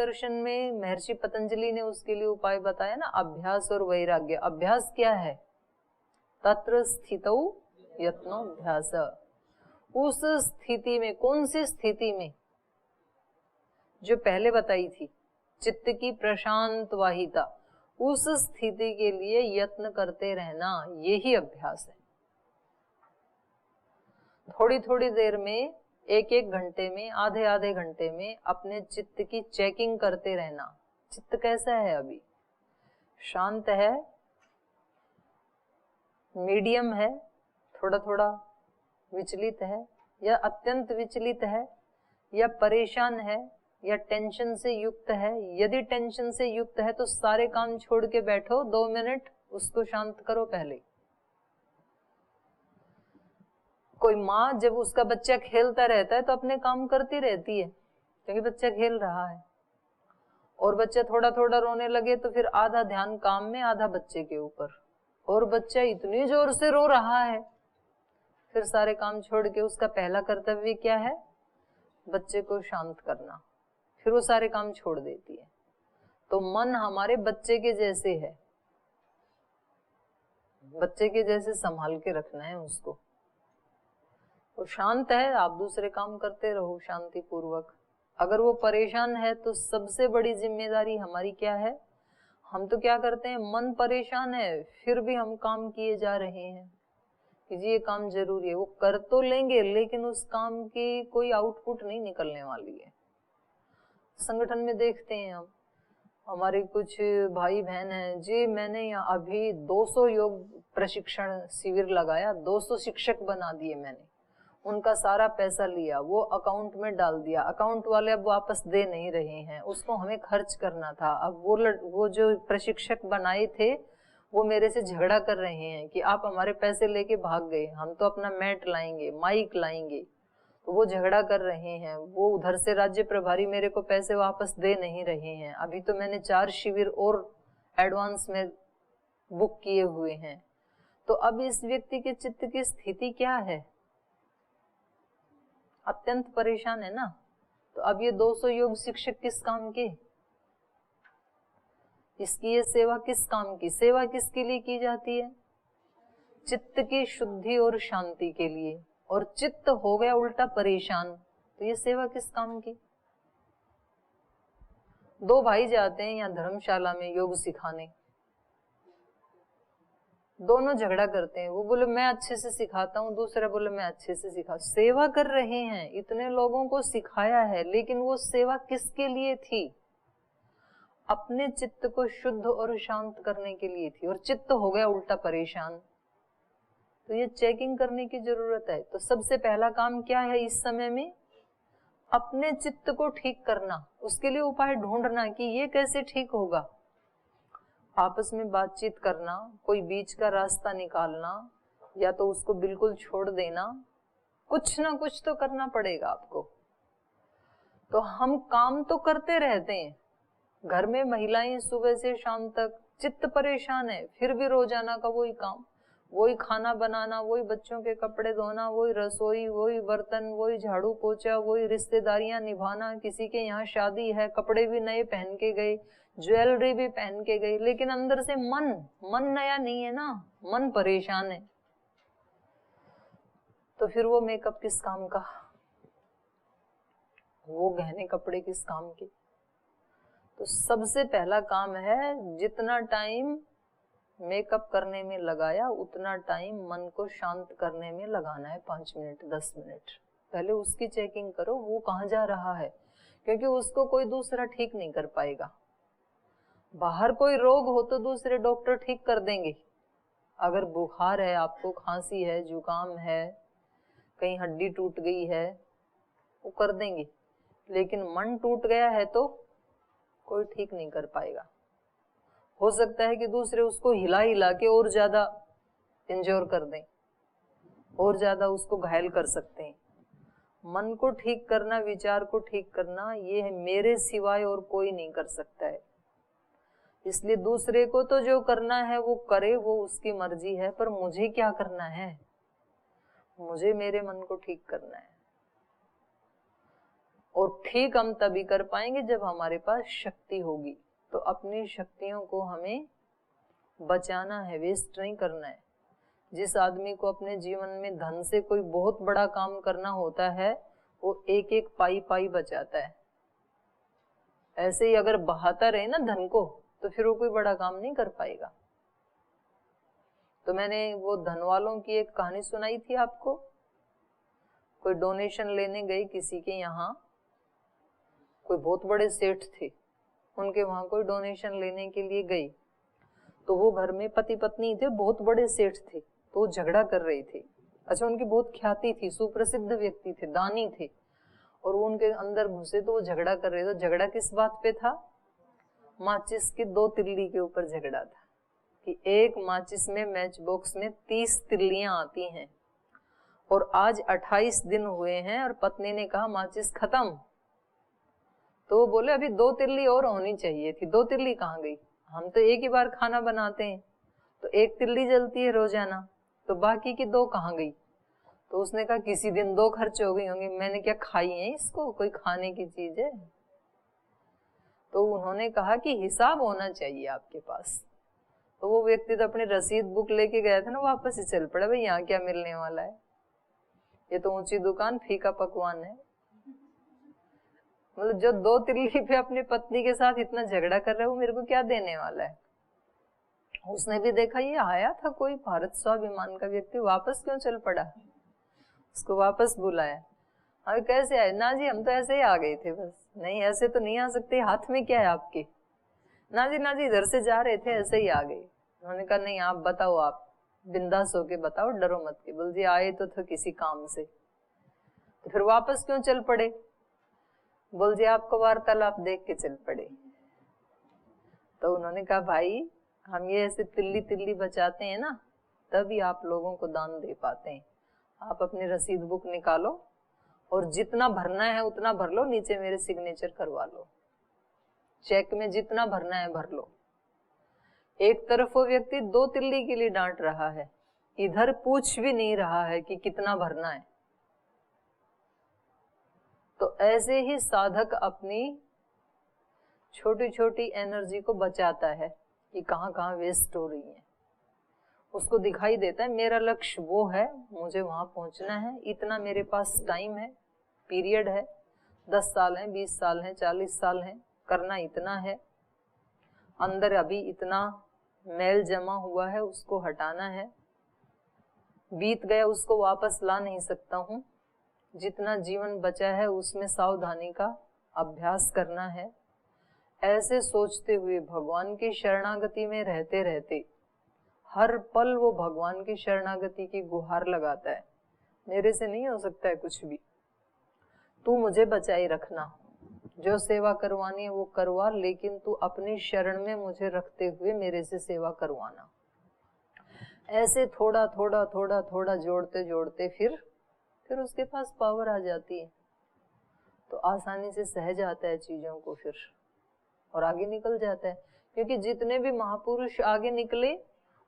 दर्शन में महर्षि पतंजलि ने उसके लिए उपाय बताया ना, अभ्यास और वैराग्य। अभ्यास क्या है? तत्र स्थितौ यत्नोऽभ्यास। उस स्थिति में, कौन सी स्थिति में? जो पहले बताई थी, चित्त की प्रशांत वाहिता, उस स्थिति के लिए यत्न करते रहना, यही अभ्यास है। थोड़ी थोड़ी देर में, एक एक घंटे में, आधे आधे घंटे में अपने चित्त की चेकिंग करते रहना। चित्त कैसा है अभी? शांत है, मीडियम है, थोड़ा थोड़ा विचलित है, या अत्यंत विचलित है, या परेशान है, या टेंशन से युक्त है? यदि टेंशन से युक्त है तो सारे काम छोड़ के बैठो, 2 मिनट उसको शांत करो पहले। कोई माँ जब उसका बच्चा खेलता रहता है तो अपने काम करती रहती है, क्योंकि बच्चा खेल रहा है, और बच्चा थोड़ा थोड़ा रोने लगे तो फिर आधा ध्यान काम में, आधा बच्चे के ऊपर, और बच्चा इतनी जोर से रो रहा है, फिर सारे काम छोड़ के उसका पहला कर्तव्य क्या है? बच्चे को शांत करना। फिर वो सारे काम छोड़ देती है। तो मन हमारे बच्चे के जैसे है, बच्चे के जैसे संभाल के रखना है उसको। वो शांत है, आप दूसरे काम करते रहो शांति पूर्वक। अगर वो परेशान है तो सबसे बड़ी जिम्मेदारी हमारी क्या है? हम तो क्या करते हैं, मन परेशान है फिर भी हम काम किए जा रहे हैं कि जी ये काम जरूरी है। वो कर तो लेंगे लेकिन उस काम की कोई आउटपुट नहीं निकलने वाली है। संगठन में देखते हैं हम, हमारे कुछ भाई बहन हैं जी, मैंने यहाँ अभी 200 योग प्रशिक्षण शिविर लगाया, 200 शिक्षक बना दिए मैंने, उनका सारा पैसा लिया, वो अकाउंट में डाल दिया, अकाउंट वाले अब वापस दे नहीं रहे हैं, उसको हमें खर्च करना था। अब वो जो प्रशिक्षक बनाए थे वो मेरे से झगड़ा कर रहे हैं कि आप हमारे पैसे लेके भाग गए, हम तो अपना मैट लाएंगे, माइक लाएंगे। तो वो झगड़ा कर रहे हैं, वो उधर से राज्य प्रभारी मेरे को पैसे वापस दे नहीं रहे हैं। अभी तो मैंने 4 शिविर और एडवांस में बुक किए हुए हैं। तो अब इस व्यक्ति के चित्त की स्थिति क्या है? अत्यंत परेशान है ना। तो अब ये 200 योग शिक्षक किस काम के? इसकी ये सेवा किस काम की? सेवा किसके लिए की जाती है? चित्त की शुद्धि और शांति के लिए। और चित्त हो गया उल्टा परेशान, तो ये सेवा किस काम की? 2 भाई जाते हैं यहाँ धर्मशाला में योग सिखाने, दोनों झगड़ा करते हैं। वो बोले मैं अच्छे से सिखाता हूँ, दूसरा बोले मैं अच्छे से सिखा। सेवा कर रहे हैं, इतने लोगों को सिखाया है, लेकिन वो सेवा किसके लिए थी? अपने चित्त को शुद्ध और शांत करने के लिए थी, और चित्त हो गया उल्टा परेशान। तो ये चेकिंग करने की जरूरत है। तो सबसे पहला काम क्या है इस समय में? अपने चित्त को ठीक करना, उसके लिए उपाय ढूंढना कि ये कैसे ठीक होगा। आपस में बातचीत करना, कोई बीच का रास्ता निकालना, या तो उसको बिल्कुल छोड़ देना, कुछ ना कुछ तो करना पड़ेगा आपको। तो हम काम तो करते रहते हैं, घर में महिलाएं सुबह से शाम तक, चित्त परेशान है फिर भी रोजाना का वही काम, वही खाना बनाना, वही बच्चों के कपड़े धोना, वही रसोई, वही बर्तन, वही झाड़ू पोछा, वही रिश्तेदारियां निभाना। किसी के यहाँ शादी है, कपड़े भी नए पहन के गए, ज्वेलरी भी पहन के गई, लेकिन अंदर से मन नया नहीं है ना, मन परेशान है। तो फिर वो मेकअप किस काम का, वो गहने कपड़े किस काम के? तो सबसे पहला काम है, जितना टाइम मेकअप करने में लगाया उतना टाइम मन को शांत करने में लगाना है। 5 मिनट 10 मिनट पहले उसकी चेकिंग करो, वो कहाँ जा रहा है, क्योंकि उसको कोई दूसरा ठीक नहीं कर पाएगा। बाहर कोई रोग हो तो दूसरे डॉक्टर ठीक कर देंगे। अगर बुखार है आपको, खांसी है, जुकाम है, कहीं हड्डी टूट गई है, वो कर देंगे। लेकिन मन टूट गया है तो कोई ठीक नहीं कर पाएगा। हो सकता है कि दूसरे उसको हिला हिला के और ज्यादा इंजोर कर दें, और ज्यादा उसको घायल कर सकते हैं। मन को ठीक करना, विचार को ठीक करना, ये है मेरे सिवाय और कोई नहीं कर सकता है। इसलिए दूसरे को तो जो करना है वो करे, वो उसकी मर्जी है, पर मुझे क्या करना है? मुझे मेरे मन को ठीक करना है। और ठीक हम तभी कर पाएंगे जब हमारे पास शक्ति होगी। तो अपनी शक्तियों को हमें बचाना है, वेस्ट नहीं करना है। जिस आदमी को अपने जीवन में धन से कोई बहुत बड़ा काम करना होता है वो एक एक पाई पाई बचाता है। ऐसे ही अगर बहाता रहे ना धन को तो फिर वो कोई बड़ा काम नहीं कर पाएगा। तो मैंने वो धन वालों की एक कहानी सुनाई थी आपको। कोई डोनेशन लेने गई किसी के यहाँ, कोई बहुत बड़े सेठ थे, उनके वहां कोई डोनेशन लेने के लिए गई। तो वो घर में पति पत्नी थे, बहुत बड़े सेठ थे, तो वो झगड़ा कर रहे थे। अच्छा, उनकी बहुत ख्याति थी, सुप्रसिद्ध व्यक्ति थे, दानी थे, और वो उनके अंदर घुसे तो वो झगड़ा कर रहे थे। तो झगड़ा किस बात पे था? माचिस की 2 तिल्ली के ऊपर झगड़ा था कि एक माचिस में, मैच बॉक्स में 30 तिल्लियां आती हैं और आज 28 दिन हुए हैं और पत्नी ने कहा माचिस खत्म। तो वो बोले अभी 2 तिल्ली और होनी चाहिए थी, 2 तिल्ली कहाँ गई? हम तो एक ही बार खाना बनाते हैं तो 1 तिल्ली जलती है रोजाना, तो बाकी की 2 कहाँ गई? तो उसने कहा किसी दिन 2 खर्च हो गई होंगी, मैंने क्या खाई है इसको, कोई खाने की चीज है? तो उन्होंने कहा कि हिसाब होना चाहिए आपके पास। तो वो व्यक्ति तो अपनी रसीद बुक लेके गया था ना, वापस ही चल पड़ा, भाई यहाँ क्या मिलने वाला है, ये तो ऊंची दुकान, फीका पकवान है। मतलब जो 2 तिल्ली पे अपनी पत्नी के साथ इतना झगड़ा कर रहा है वो मेरे को क्या देने वाला है? उसने भी देखा ये आया था कोई भारत स्वाभिमान का व्यक्ति, वापस क्यों चल पड़ा? उसको वापस बुलाया। अरे कैसे आए? ना जी हम तो ऐसे ही आ गए थे बस। नहीं ऐसे तो नहीं आ सकते, हाथ में क्या है आपके? ना जी इधर से जा रहे थे, ऐसे ही आ गए। उन्होंने कहा नहीं आप बताओ, आप बिंदास होके बताओ, डरो मत के। बोल जी आए तो थे किसी काम से, तो फिर वापस क्यों चल पड़े? बोल जी आपको वार्तालाप देख के चल पड़े। तो उन्होंने कहा भाई हम ये ऐसे तिल्ली तिल्ली बचाते हैं ना, तभी आप लोगों को दान दे पाते हैं। आप अपनी रसीद बुक निकालो और जितना भरना है उतना भर लो, नीचे मेरे सिग्नेचर करवा लो, चेक में जितना भरना है भर लो। एक तरफ वो व्यक्ति 2 तिल्ली के लिए डांट रहा है, इधर पूछ भी नहीं रहा है कि कितना भरना है। तो ऐसे ही साधक अपनी छोटी छोटी एनर्जी को बचाता है कि कहाँ कहाँ वेस्ट हो रही है। उसको दिखाई देता है मेरा लक्ष्य वो है, मुझे वहां पहुंचना है, इतना मेरे पास टाइम है, पीरियड है, 10 साल है, 20 साल है, 40 साल है, करना इतना है, अंदर अभी इतना मैल जमा हुआ है, उसको हटाना है, बीत गया उसको वापस ला नहीं सकता हूँ, जितना जीवन बचा है उसमें सावधानी का अभ्यास करना है। ऐसे सोचते हुए भगवान की शरणागति में रहते रहते हर पल वो भगवान की शरणागति की गुहार लगाता है, मेरे से नहीं हो सकता है कुछ भी, तू मुझे बचाए रखना, जो सेवा करवानी है वो करवा, लेकिन तू अपनी शरण में मुझे रखते हुए मेरे से सेवा करवाना। ऐसे थोड़ा थोड़ा थोड़ा थोड़ा जोड़ते जोड़ते फिर उसके पास पावर आ जाती है, तो आसानी से सहज आता है चीजों को फिर और आगे निकल जाता है। क्योंकि जितने भी महापुरुष आगे निकले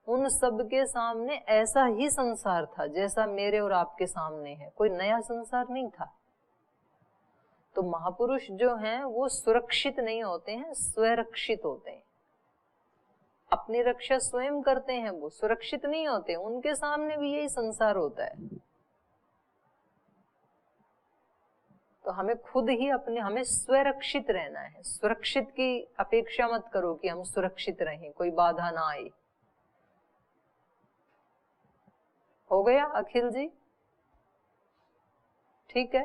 उन सब के सामने ऐसा ही संसार था जैसा मेरे और आपके सामने है, कोई नया संसार नहीं था। तो महापुरुष जो हैं वो सुरक्षित नहीं होते हैं, स्वरक्षित होते हैं, अपनी रक्षा स्वयं करते हैं, वो सुरक्षित नहीं होते, उनके सामने भी यही संसार होता है। तो हमें खुद ही हमें स्वरक्षित रहना है, सुरक्षित की अपेक्षा मत करो कि हम सुरक्षित रहें, कोई बाधा ना आए। हो गया अखिल जी? ठीक है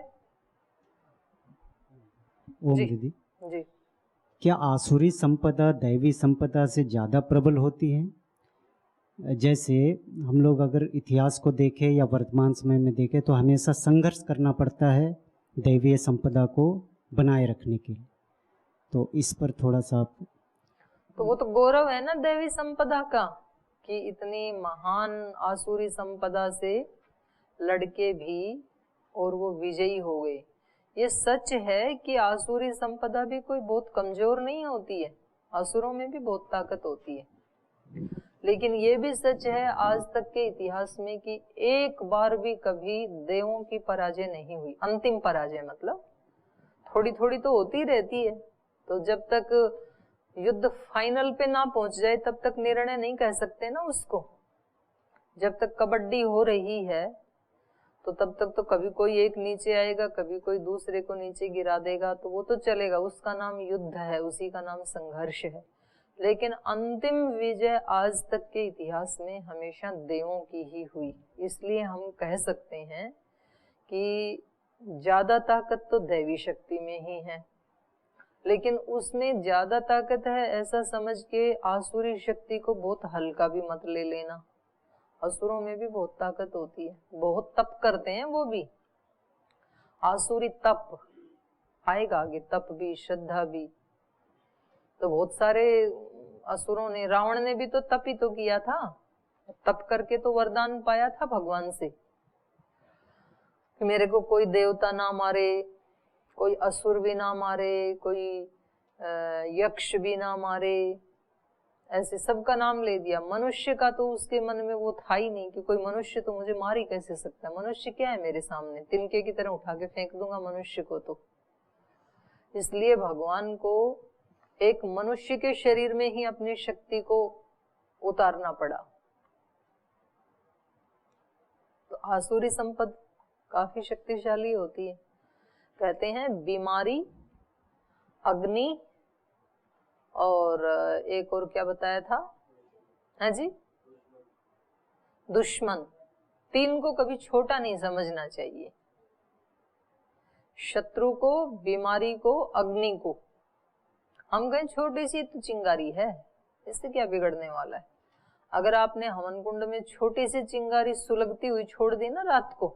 ओम जी दीदी जी। क्या आसुरी संपदा दैवी संपदा से ज़्यादा प्रबल होती है? जैसे हम लोग अगर इतिहास को देखें या वर्तमान समय में देखें तो हमेशा संघर्ष करना पड़ता है दैवीय संपदा को बनाए रखने के लिए, तो इस पर थोड़ा सा आप। तो वो तो गौरव है ना दैवी संपदा का कि इतनी महान आसुरी संपदा से लड़के भी और वो विजयी हो गए। ये सच है कि आसुरी संपदा भी कोई बहुत कमजोर नहीं होती है, असुरों में भी बहुत ताकत होती है। लेकिन ये भी सच है आज तक के इतिहास में कि एक बार भी कभी देवों की पराजय नहीं हुई, अंतिम पराजय मतलब थोड़ी थोड़ी तो होती रहती है। तो जब तक युद्ध फाइनल पे ना पहुंच जाए तब तक निर्णय नहीं कह सकते ना उसको। जब तक कबड्डी हो रही है तो तब तक तो कभी कोई एक नीचे आएगा, कभी कोई दूसरे को नीचे गिरा देगा, तो वो तो चलेगा, उसका नाम युद्ध है, उसी का नाम संघर्ष है। लेकिन अंतिम विजय आज तक के इतिहास में हमेशा देवों की ही हुई। इसलिए हम कह सकते हैं कि ज्यादा ताकत तो दैवी शक्ति में ही है, लेकिन उसमें ज्यादा ताकत है ऐसा समझ के आसुरी शक्ति को बहुत हल्का भी मत ले लेना। असुरों में भी बहुत ताकत होती है, बहुत तप करते हैं वो भी। आसुरी तप आएगा आगे, तप भी, श्रद्धा भी। तो बहुत सारे असुरों ने, रावण ने भी तो तप ही तो किया था, तप करके तो वरदान पाया था भगवान से कि मेरे को कोई देवता ना मारे, कोई असुर भी ना मारे, कोई यक्ष भी ना मारे, ऐसे सबका नाम ले दिया। मनुष्य का तो उसके मन में वो था ही नहीं कि कोई मनुष्य तो मुझे मार ही कैसे सकता है, मनुष्य क्या है मेरे सामने, तिनके की तरह उठा के फेंक दूंगा मनुष्य को। तो इसलिए भगवान को एक मनुष्य के शरीर में ही अपनी शक्ति को उतारना पड़ा। तो आसुरी संपद काफी शक्तिशाली होती है। कहते हैं बीमारी, अग्नि और एक और क्या बताया था, है जी, दुश्मन। तीन को कभी छोटा नहीं समझना चाहिए। शत्रु को, बीमारी को, अग्नि को। हम कहें छोटी सी तो चिंगारी है, इससे क्या बिगड़ने वाला है। अगर आपने हवन कुंड में छोटी सी चिंगारी सुलगती हुई छोड़ दी ना रात को,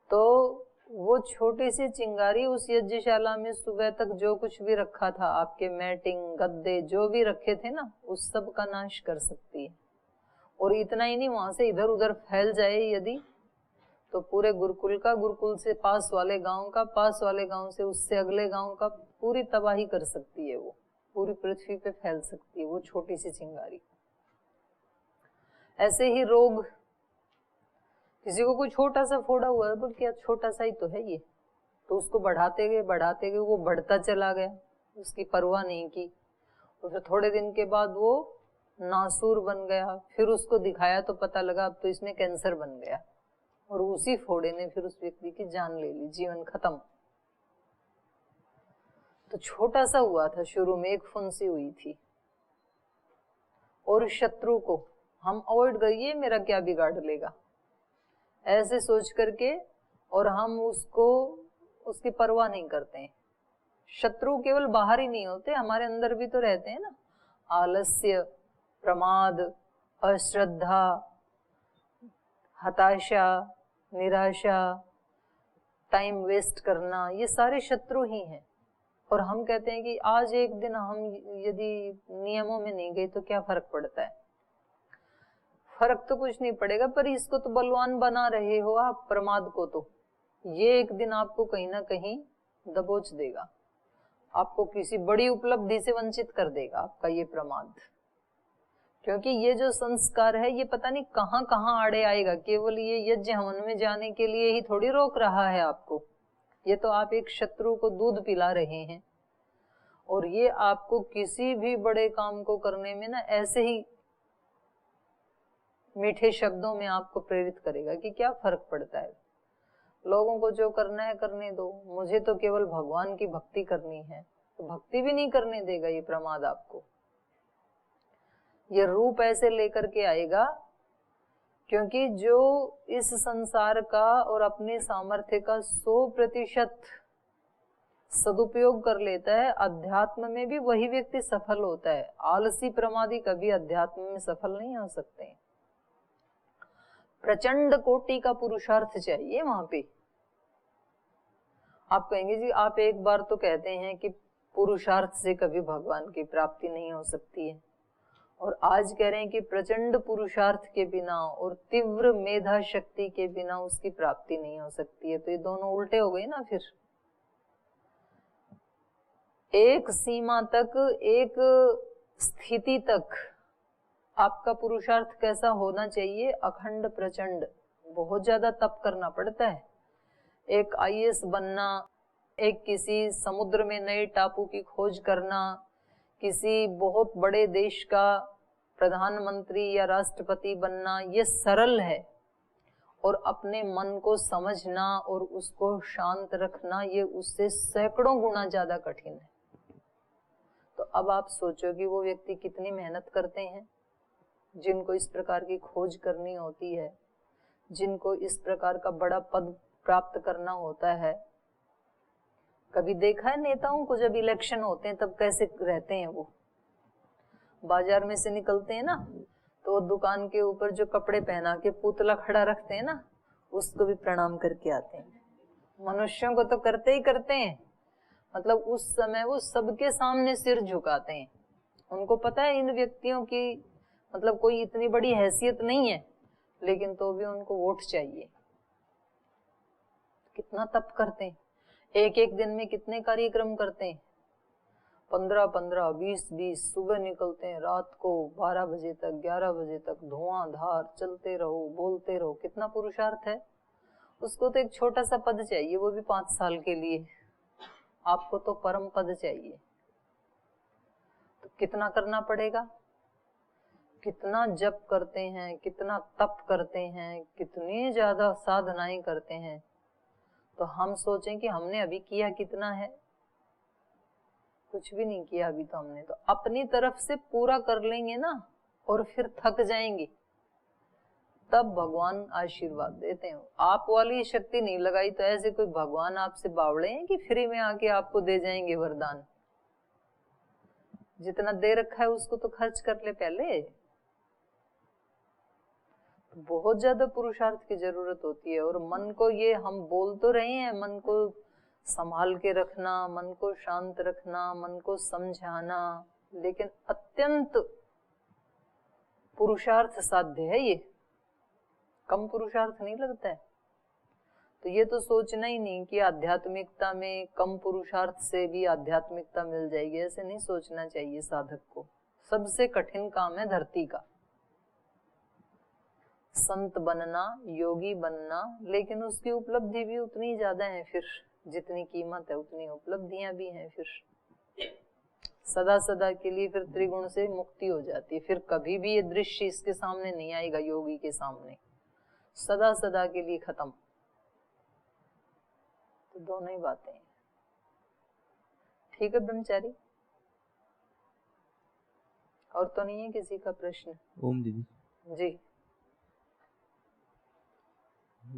तो वो छोटी सी चिंगारी उस यज्ञशाला में सुबह तक जो कुछ भी रखा था, आपके मैटिंग, गद्दे जो भी रखे थे ना, उस सब का नाश कर सकती है। और इतना ही नहीं, वहां से इधर उधर फैल जाए यदि, तो पूरे गुरुकुल का, गुरुकुल से पास वाले गांव का, पास वाले गांव से उससे अगले गांव का पूरी तबाही कर सकती है। वो पूरी पृथ्वी पे फैल सकती है वो छोटी सी चिंगारी। ऐसे ही रोग, किसी को कोई छोटा सा फोड़ा हुआ है, बोल क्या छोटा सा ही तो है ये, तो उसको बढ़ाते गए वो बढ़ता चला गया, उसकी परवाह नहीं की। और फिर थोड़े दिन के बाद वो नासूर बन गया, फिर उसको दिखाया तो पता लगा अब तो इसमें कैंसर बन गया, और उसी फोड़े ने फिर उस व्यक्ति की जान ले ली, जीवन खत्म। तो छोटा सा हुआ था शुरू में, एक फुंसी हुई थी। और शत्रु को हम अवॉइड करिए, मेरा क्या बिगाड़ लेगा, ऐसे सोच करके, और हम उसको, उसकी परवाह नहीं करते हैं। शत्रु केवल बाहर ही नहीं होते, हमारे अंदर भी तो रहते हैं ना। आलस्य, प्रमाद, अश्रद्धा, हताशा, निराशा, टाइम वेस्ट करना, ये सारे शत्रु ही हैं। और हम कहते हैं कि आज एक दिन हम यदि नियमों में नहीं गए तो क्या फर्क पड़ता है। फर्क तो कुछ नहीं पड़ेगा, पर इसको तो बलवान बना रहे हो आप, प्रमाद को। तो ये एक दिन आपको कहीं ना कहीं दबोच देगा, आपको किसी बड़ी उपलब्धि से वंचित कर देगा आपका ये प्रमाद। क्योंकि ये जो संस्कार है ये पता नहीं कहां कहां आड़े आएगा। केवल ये यज्ञ हवन में जाने के लिए ही थोड़ी रोक रहा है आपको, ये तो आप एक शत्रु को दूध पिला रहे हैं। और ये आपको किसी भी बड़े काम को करने में ना ऐसे ही मीठे शब्दों में आपको प्रेरित करेगा कि क्या फर्क पड़ता है, लोगों को जो करना है करने दो, मुझे तो केवल भगवान की भक्ति करनी है। तो भक्ति भी नहीं करने देगा ये प्रमाद आपको। ये रूप ऐसे लेकर के आएगा, क्योंकि जो इस संसार का और अपने सामर्थ्य का 100% सदुपयोग कर लेता है, अध्यात्म में भी वही व्यक्ति सफल होता है। आलसी प्रमादी कभी अध्यात्म में सफल नहीं हो सकते। प्रचंड कोटि का पुरुषार्थ चाहिए वहां पे। आप कहेंगे जी आप एक बार तो कहते हैं कि पुरुषार्थ से कभी भगवान की प्राप्ति नहीं हो सकती है, और आज कह रहे हैं कि प्रचंड पुरुषार्थ के बिना और तीव्र मेधा शक्ति के बिना उसकी प्राप्ति नहीं हो सकती है। तो ये दोनों उल्टे हो गए ना। फिर एक सीमा तक, एक स्थिति तक आपका पुरुषार्थ कैसा होना चाहिए, अखंड प्रचंड। बहुत ज्यादा तप करना पड़ता है। एक IAS बनना एक किसी समुद्र में नए टापू की खोज करना, किसी बहुत बड़े देश का प्रधानमंत्री या राष्ट्रपति बनना, ये सरल है। और अपने मन को समझना और उसको शांत रखना, ये उससे सैकड़ों गुना ज्यादा कठिन है। तो अब आप सोचो कि वो व्यक्ति कितनी मेहनत करते हैं, जिनको इस प्रकार की खोज करनी होती है, जिनको इस प्रकार का बड़ा पद प्राप्त करना होता है। कभी देखा है नेताओं को जब इलेक्शन होते हैं तब कैसे रहते हैं? वो बाजार में से निकलते हैं ना, तो वो दुकान के ऊपर जो कपड़े पहना के पुतला खड़ा रखते हैं ना, उसको भी प्रणाम करके आते हैं। मनुष्यों को तो करते ही करते हैं, मतलब उस समय वो सबके सामने सिर झुकाते हैं। उनको पता है इन व्यक्तियों की मतलब कोई इतनी बड़ी हैसियत नहीं है, लेकिन तो भी उनको वोट चाहिए। कितना तप करते हैं, एक एक दिन में कितने कार्यक्रम करते हैं, 15-15, 20-20, सुबह निकलते हैं, रात को 12 बजे तक, 11 बजे तक धुआंधार चलते रहो, बोलते रहो। कितना पुरुषार्थ है। उसको तो एक छोटा सा पद चाहिए, वो भी 5 साल के लिए। आपको तो परम पद चाहिए। तो कितना करना पड़ेगा, कितना जप करते हैं, कितना तप करते हैं, कितनी ज्यादा साधनाएं करते हैं। तो हम सोचें कि हमने अभी किया कितना है, कुछ भी नहीं किया अभी तो हमने। तो अपनी तरफ से पूरा कर लेंगे ना, और फिर थक जाएंगे, तब भगवान आशीर्वाद देते हैं। आप वाली शक्ति नहीं लगाई तो ऐसे कोई भगवान आपसे बावड़े हैं कि फ्री में आके आपको दे जाएंगे वरदान। जितना दे रखा है उसको तो खर्च कर ले पहले। बहुत ज्यादा पुरुषार्थ की जरूरत होती है। और मन को, ये हम बोल तो रहे हैं, मन को संभाल के रखना, मन को शांत रखना, मन को समझाना, लेकिन अत्यंत पुरुषार्थ साध्य है ये, कम पुरुषार्थ नहीं लगता है। तो ये तो सोचना ही नहीं कि आध्यात्मिकता में कम पुरुषार्थ से भी आध्यात्मिकता मिल जाएगी, ऐसे नहीं सोचना चाहिए साधक को। सबसे कठिन काम है धरती का, संत बनना, योगी बनना, लेकिन उसकी उपलब्धि भी उतनी ज्यादा है, फिर जितनी कीमत है उतनी उपलब्धियां भी हैं। फिर सदा सदा के लिए फिर त्रिगुण से मुक्ति हो जाती है, फिर कभी भी ये दृश्य इसके सामने नहीं आएगा, योगी के सामने, सदा सदा के लिए खत्म। तो दोनों ही बातें हैं। ठीक है ब्रह्मचारी, और तो नहीं है किसी का प्रश्न? ओम दीदी जी।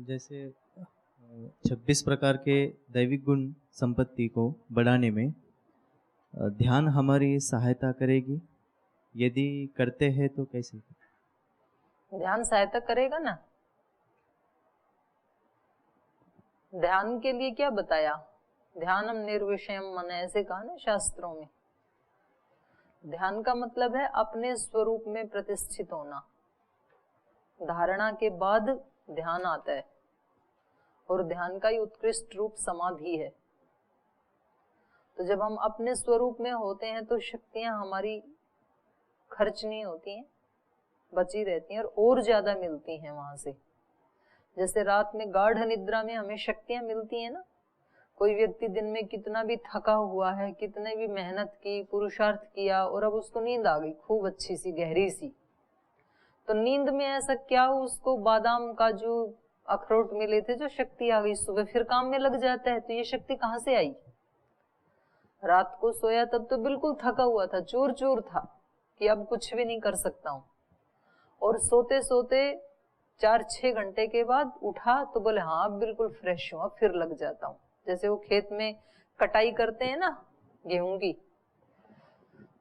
जैसे 26 प्रकार के दैविक गुण संपत्ति को बढ़ाने में ध्यान हमारी सहायता करेगी, यदि करते हैं तो कैसे? ध्यान सहायता करेगा ना। ध्यान के लिए क्या बताया? ध्यानम निर्विषयम मन, ऐसे कहा ना शास्त्रों में। ध्यान का मतलब है अपने स्वरूप में प्रतिष्ठित होना। धारणा के बाद ध्यान आता है, और ध्यान का ही उत्कृष्ट रूप समाधि है। तो जब हम अपने स्वरूप में होते हैं तो शक्तियां हमारी खर्च नहीं होती हैं, बची रहती हैं और ज्यादा मिलती हैं वहां से। जैसे रात में गाढ़ निद्रा में हमें शक्तियां मिलती हैं ना। कोई व्यक्ति दिन में कितना भी थका हुआ है, कितने भी मेहनत की, पुरुषार्थ किया, और अब उसको नींद आ गई खूब अच्छी सी गहरी सी, तो नींद में ऐसा क्या उसको बादाम काजू अखरोट मिले थे जो शक्ति आ गई, सुबह फिर काम में लग जाता है। तो ये शक्ति कहाँ से आई? रात को सोया तब तो बिल्कुल थका हुआ था, चूर चूर था कि अब कुछ भी नहीं कर सकता हूँ, और सोते सोते 4-6 घंटे के बाद उठा तो बोले हाँ अब बिल्कुल फ्रेश हूँ, अब फिर लग जाता हूँ। जैसे वो खेत में कटाई करते हैं ना गेहूं की,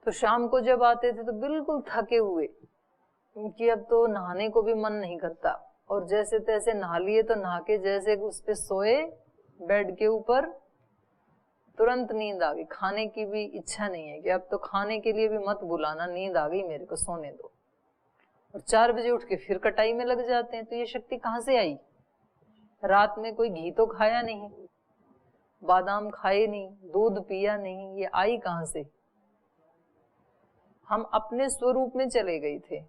तो शाम को जब आते थे तो बिल्कुल थके हुए, क्योंकि अब तो नहाने को भी मन नहीं करता, और जैसे तैसे नहा लिए, तो नहा के जैसे उस पे सोए बेड के ऊपर, तुरंत नींद आ गई। खाने की भी इच्छा नहीं है कि अब तो खाने के लिए भी मत बुलाना, नींद आ गई मेरे को, सोने दो। और 4 बजे उठ के फिर कटाई में लग जाते हैं। तो ये शक्ति कहाँ से आई? रात में कोई घी तो खाया नहीं, बादाम खाए नहीं, दूध पिया नहीं, ये आई कहाँ से? हम अपने स्वरूप में चले गए थे,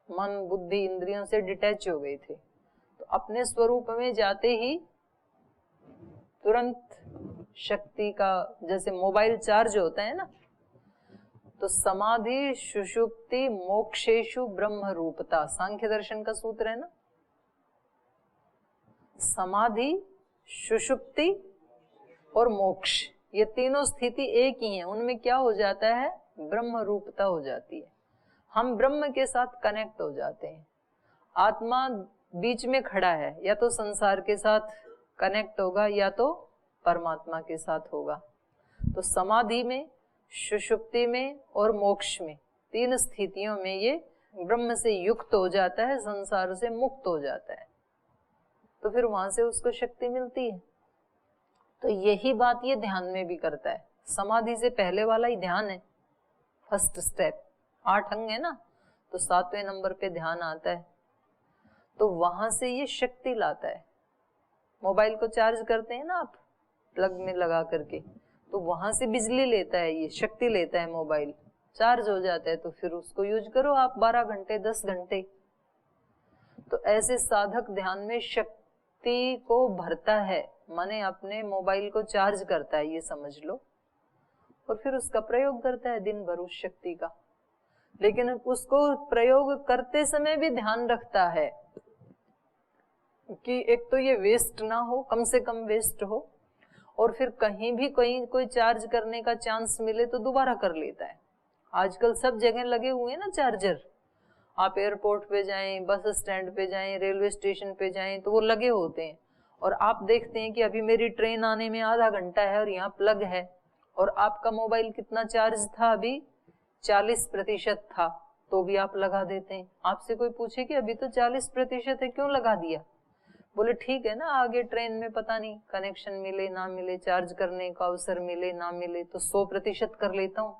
मन बुद्धि इंद्रियों से डिटैच हो गए थे। तो अपने स्वरूप में जाते ही तुरंत शक्ति का, जैसे मोबाइल चार्ज होता है ना, तो समाधि सुषुप्ति मोक्षेषु ब्रह्म रूपता, सांख्य दर्शन का सूत्र है ना। समाधि, सुषुप्ति और मोक्ष, ये तीनों स्थिति एक ही है। उनमें क्या हो जाता है? ब्रह्म रूपता हो जाती है। हम ब्रह्म के साथ कनेक्ट हो जाते हैं। आत्मा बीच में खड़ा है, या तो संसार के साथ कनेक्ट होगा या तो परमात्मा के साथ होगा। तो समाधि में, सुषुप्ति में और मोक्ष में, तीन स्थितियों में ये ब्रह्म से युक्त हो जाता है, संसार से मुक्त हो जाता है। तो फिर वहां से उसको शक्ति मिलती है। तो यही बात ये ध्यान में भी करता है। समाधि से पहले वाला ही ध्यान है, फर्स्ट स्टेप। 8 अंग है ना, तो 7वें नंबर पे ध्यान आता है। तो वहां से ये शक्ति लाता है। मोबाइल को चार्ज करते हैं ना आप, प्लग में लगा करके, तो वहां से बिजली लेता है, ये शक्ति लेता है। मोबाइल चार्ज हो जाता है तो फिर उसको यूज करो आप 12 घंटे 10 घंटे। तो ऐसे साधक ध्यान में शक्ति को भरता है, माने अपने मोबाइल को चार्ज करता है, ये समझ लो, और फिर उसका प्रयोग करता है दिन भर उस शक्ति का। लेकिन उसको प्रयोग करते समय भी ध्यान रखता है कि एक तो ये वेस्ट ना हो, कम से कम वेस्ट हो, और फिर कहीं भी कोई चार्ज करने का चांस मिले तो दोबारा कर लेता है। आजकल सब जगह लगे हुए हैं ना चार्जर। आप एयरपोर्ट पे जाएं, बस स्टैंड पे जाएं, रेलवे स्टेशन पे जाएं, तो वो लगे होते हैं। और आप देखते हैं कि अभी मेरी ट्रेन आने में आधा घंटा है और यहाँ प्लग है, और आपका मोबाइल कितना चार्ज था? अभी 40% था, तो भी आप लगा देते हैं। आपसे कोई पूछे कि अभी तो 40% है, क्यों लगा दिया? बोले ठीक है ना, आगे ट्रेन में पता नहीं कनेक्शन मिले ना मिले, चार्ज करने का अवसर मिले ना मिले, तो 100% कर लेता हूँ।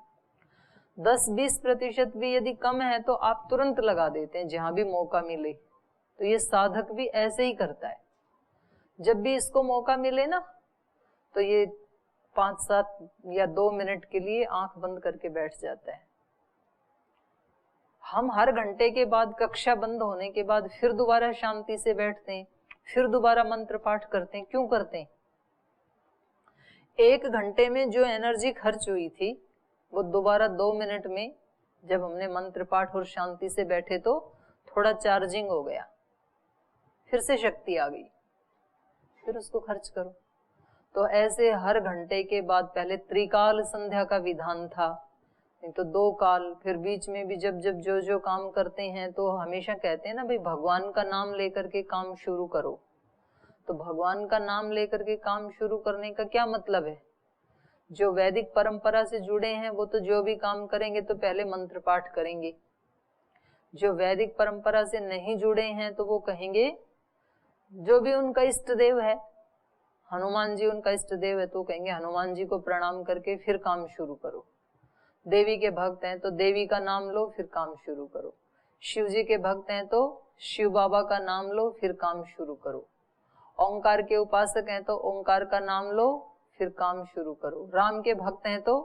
10-20% भी यदि कम है तो आप तुरंत लगा देते हैं जहां भी मौका मिले। तो ये साधक भी ऐसे ही करता है। जब भी इसको मौका मिले ना, तो ये 5-7 या 2 मिनट के लिए आंख बंद करके बैठ जाता है। हम हर घंटे के बाद, कक्षा बंद होने के बाद फिर दोबारा शांति से बैठते हैं, फिर दोबारा मंत्र पाठ करते हैं। क्यों करते हैं? 1 घंटे में जो एनर्जी खर्च हुई थी, वो दोबारा 2 मिनट में जब हमने मंत्र पाठ और शांति से बैठे तो थोड़ा चार्जिंग हो गया, फिर से शक्ति आ गई, फिर उसको खर्च करो। तो ऐसे हर घंटे के बाद, पहले त्रिकाल संध्या का विधान था, नहीं तो 2 काल, फिर बीच में भी जब जब जो काम करते हैं, तो हमेशा कहते हैं ना भाई भगवान का नाम लेकर के काम शुरू करो। तो भगवान का नाम लेकर के काम शुरू करने का क्या मतलब है? जो वैदिक परंपरा से जुड़े हैं वो तो जो भी काम करेंगे तो पहले मंत्र पाठ करेंगे। जो वैदिक परंपरा से नहीं जुड़े हैं तो वो कहेंगे, जो भी उनका इष्ट देव है, हनुमान जी उनका इष्ट देव है, तो कहेंगे हनुमान जी को प्रणाम करके फिर काम शुरू करो। देवी के भक्त हैं तो देवी का नाम लो, फिर काम शुरू करो। शिव जी के भक्त हैं तो शिव बाबा का नाम लो, फिर काम शुरू करो। ओंकार के उपासक हैं तो ओंकार का नाम लो, फिर काम शुरू करो। राम के भक्त हैं तो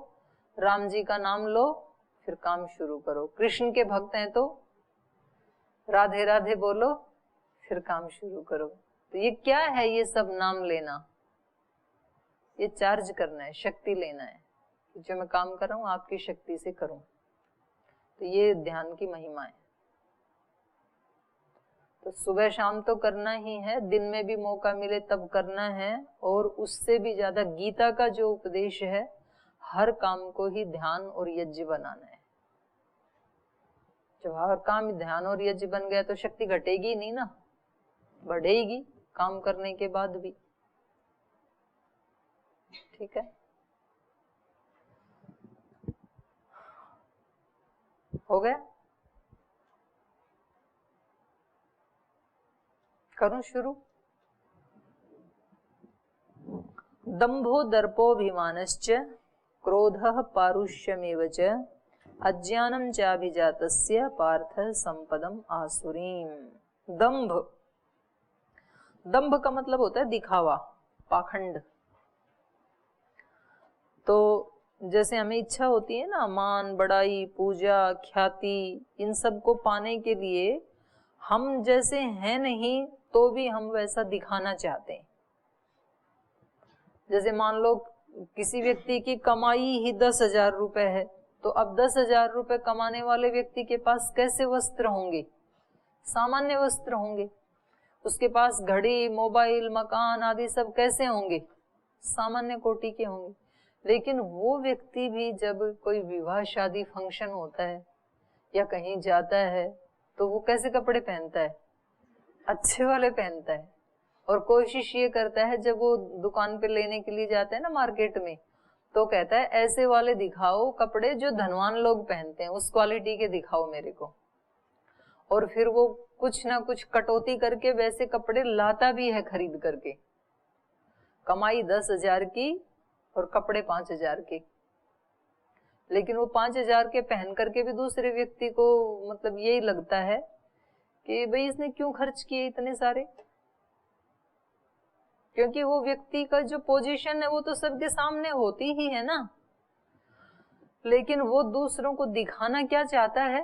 राम जी का नाम लो, फिर काम शुरू करो। कृष्ण के भक्त हैं तो राधे राधे बोलो, फिर काम शुरू करो। तो ये क्या है? ये सब नाम लेना, ये चार्ज करना है, शक्ति लेना है। जो मैं काम कर रहा हूँ आपकी शक्ति से करूं। तो ये ध्यान की महिमा है। तो सुबह शाम तो करना ही है, दिन में भी मौका मिले तब करना है। और उससे भी ज्यादा गीता का जो उपदेश है, हर काम को ही ध्यान और यज्ञ बनाना है। जब हर काम ध्यान और यज्ञ बन गया तो शक्ति घटेगी नहीं ना, बढ़ेगी काम करने के बाद भी। ठीक है, हो गया? करूं शुरू? दंभो दर्पोभिमानश्च क्रोधः पारुष्यमेव च अज्ञानं चाभिजातस्य पार्थ संपदम आसुरीम। दंभ, दंभ का मतलब होता है दिखावा, पाखंड। तो जैसे हमें इच्छा होती है ना, मान बड़ाई पूजा ख्याति, इन सब को पाने के लिए हम जैसे हैं नहीं तो भी हम वैसा दिखाना चाहते हैं। जैसे मान लो किसी व्यक्ति की कमाई ही 10,000 रुपए है, तो अब 10,000 रुपए कमाने वाले व्यक्ति के पास कैसे वस्त्र होंगे? सामान्य वस्त्र होंगे। उसके पास घड़ी, मोबाइल, मकान आदि सब कैसे होंगे? सामान्य कोटि के होंगे। लेकिन वो व्यक्ति भी जब कोई विवाह शादी फंक्शन होता है या कहीं जाता है तो वो कैसे कपड़े पहनता है? अच्छे वाले पहनता है। और कोशिश ये करता है जब वो दुकान पे लेने के लिए जाता है ना मार्केट में, तो कहता है ऐसे वाले दिखाओ कपड़े जो धनवान लोग पहनते हैं, उस क्वालिटी के दिखाओ मेरे को। और फिर वो कुछ ना कुछ कटौती करके वैसे कपड़े लाता भी है खरीद करके। कमाई 10,000 की और कपड़े 5,000 के, लेकिन वो 5,000 के पहन करके भी दूसरे व्यक्ति को मतलब यही लगता है कि भाई इसने क्यों खर्च किए इतने सारे, क्योंकि वो व्यक्ति का जो पोजीशन है वो तो सबके सामने होती ही है ना। लेकिन वो दूसरों को दिखाना क्या चाहता है?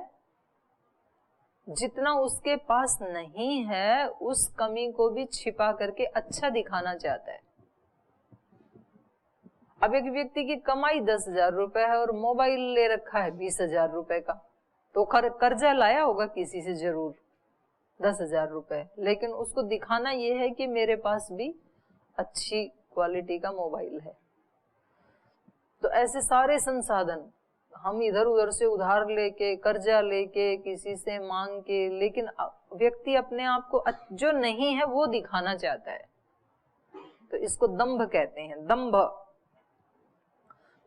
जितना उसके पास नहीं है उस कमी को भी छिपा करके अच्छा दिखाना चाहता है। अब एक व्यक्ति की कमाई 10,000 रुपए है और मोबाइल ले रखा है 20,000 रुपए का, तो कर्जा लाया होगा किसी से जरूर 10,000 रुपए, लेकिन उसको दिखाना यह है कि मेरे पास भी अच्छी क्वालिटी का मोबाइल है। तो ऐसे सारे संसाधन हम इधर उधर से उधार लेके, कर्जा लेके, किसी से मांग के, लेकिन व्यक्ति अपने आप को जो नहीं है वो दिखाना चाहता है। तो इसको दंभ कहते हैं, दंभ।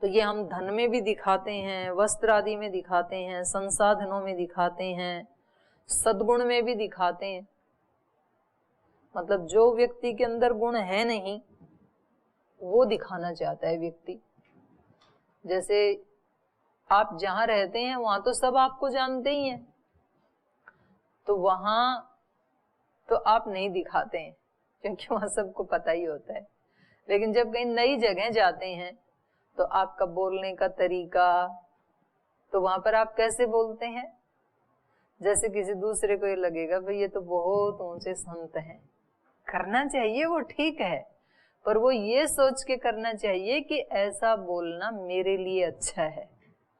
तो ये हम धन में भी दिखाते हैं, वस्त्र आदि में दिखाते हैं, संसाधनों में दिखाते हैं, सद्गुण में भी दिखाते हैं। मतलब जो व्यक्ति के अंदर गुण है नहीं वो दिखाना चाहता है व्यक्ति। जैसे आप जहां रहते हैं वहां तो सब आपको जानते ही हैं, तो वहां तो आप नहीं दिखाते हैं क्योंकि वहां सबको पता ही होता है। लेकिन जब कहीं नई जगह जाते हैं तो आपका बोलने का तरीका, तो वहां पर आप कैसे बोलते हैं? जैसे किसी दूसरे को ये लगेगा भाई ये तो बहुत ऊंचे संत हैं, करना चाहिए वो ठीक है, पर वो ये सोच के करना चाहिए कि ऐसा बोलना मेरे लिए अच्छा है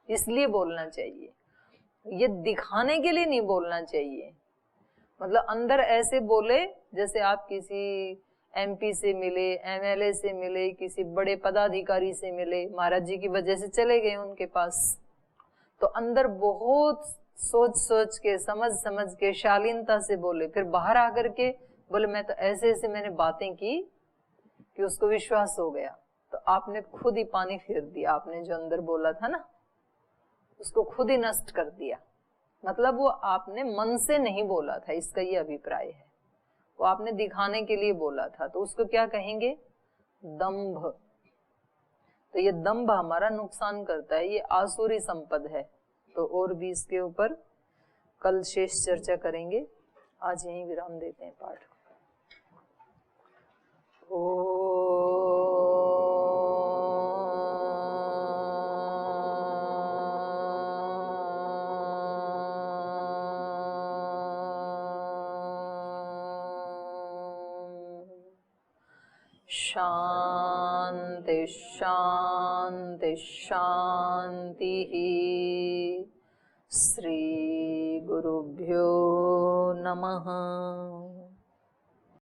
इसलिए बोलना चाहिए, ये दिखाने के लिए नहीं बोलना चाहिए। मतलब अंदर ऐसे बोले जैसे आप किसी एमपी से मिले, एमएलए से मिले, किसी बड़े पदाधिकारी से मिले, महाराज जी की वजह से चले गए उनके पास, तो अंदर बहुत सोच सोच के, समझ समझ के, शालीनता से बोले, फिर बाहर आकर के बोले मैं तो ऐसे ऐसे मैंने बातें की कि उसको विश्वास हो गया। तो आपने खुद ही पानी फेर दिया, आपने जो अंदर बोला था ना उसको खुद ही नष्ट कर दिया। मतलब वो आपने मन से नहीं बोला था, इसका ये अभिप्राय है, वो आपने दिखाने के लिए बोला था, तो उसको क्या कहेंगे? दंभ। तो ये दंभ हमारा नुकसान करता है, ये आसुरी संपद है। तो और भी इसके ऊपर कल शेष चर्चा करेंगे। आज यहीं विराम देते हैं पाठ। शांति शांति शांति। श्री गुरुभ्यो नमः।